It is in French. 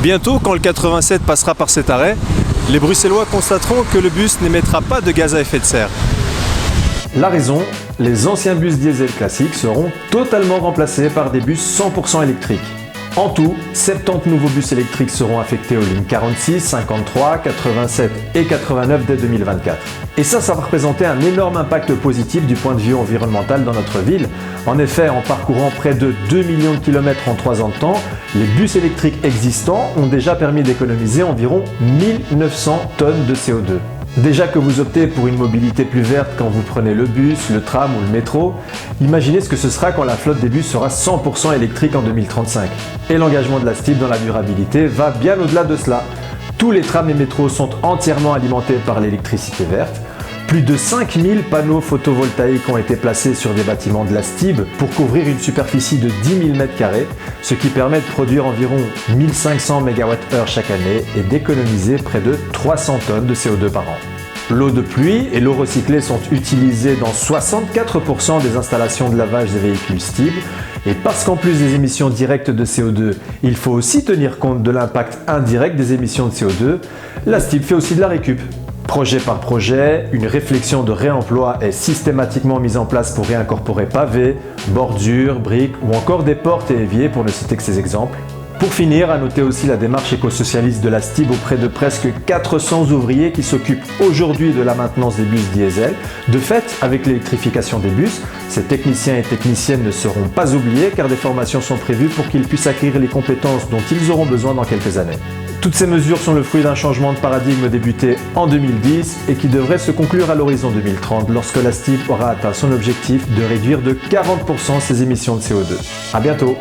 Bientôt, quand le 87 passera par cet arrêt, les Bruxellois constateront que le bus n'émettra pas de gaz à effet de serre. La raison, les anciens bus diesel classiques seront totalement remplacés par des bus 100% électriques. En tout, 70 nouveaux bus électriques seront affectés aux lignes 46, 53, 87 et 89 dès 2024. Et ça va représenter un énorme impact positif du point de vue environnemental dans notre ville. En effet, en parcourant près de 2 millions de kilomètres en 3 ans de temps, les bus électriques existants ont déjà permis d'économiser environ 1900 tonnes de CO2. Déjà que vous optez pour une mobilité plus verte quand vous prenez le bus, le tram ou le métro, imaginez ce que ce sera quand la flotte des bus sera 100% électrique en 2035. Et l'engagement de la STIB dans la durabilité va bien au-delà de cela. Tous les trams et métros sont entièrement alimentés par l'électricité verte. Plus de 5000 panneaux photovoltaïques ont été placés sur des bâtiments de la STIB pour couvrir une superficie de 10 000 m², ce qui permet de produire environ 1500 MWh chaque année et d'économiser près de 300 tonnes de CO2 par an. L'eau de pluie et l'eau recyclée sont utilisées dans 64% des installations de lavage des véhicules STIB. Et parce qu'en plus des émissions directes de CO2, il faut aussi tenir compte de l'impact indirect des émissions de CO2, la STIB fait aussi de la récup. Projet par projet, une réflexion de réemploi est systématiquement mise en place pour réincorporer pavés, bordures, briques ou encore des portes et éviers pour ne citer que ces exemples. Pour finir, à noter aussi la démarche éco-socialiste de la STIB auprès de presque 400 ouvriers qui s'occupent aujourd'hui de la maintenance des bus diesel. De fait, avec l'électrification des bus, ces techniciens et techniciennes ne seront pas oubliés car des formations sont prévues pour qu'ils puissent acquérir les compétences dont ils auront besoin dans quelques années. Toutes ces mesures sont le fruit d'un changement de paradigme débuté en 2010 et qui devrait se conclure à l'horizon 2030 lorsque la STIB aura atteint son objectif de réduire de 40% ses émissions de CO2. À bientôt!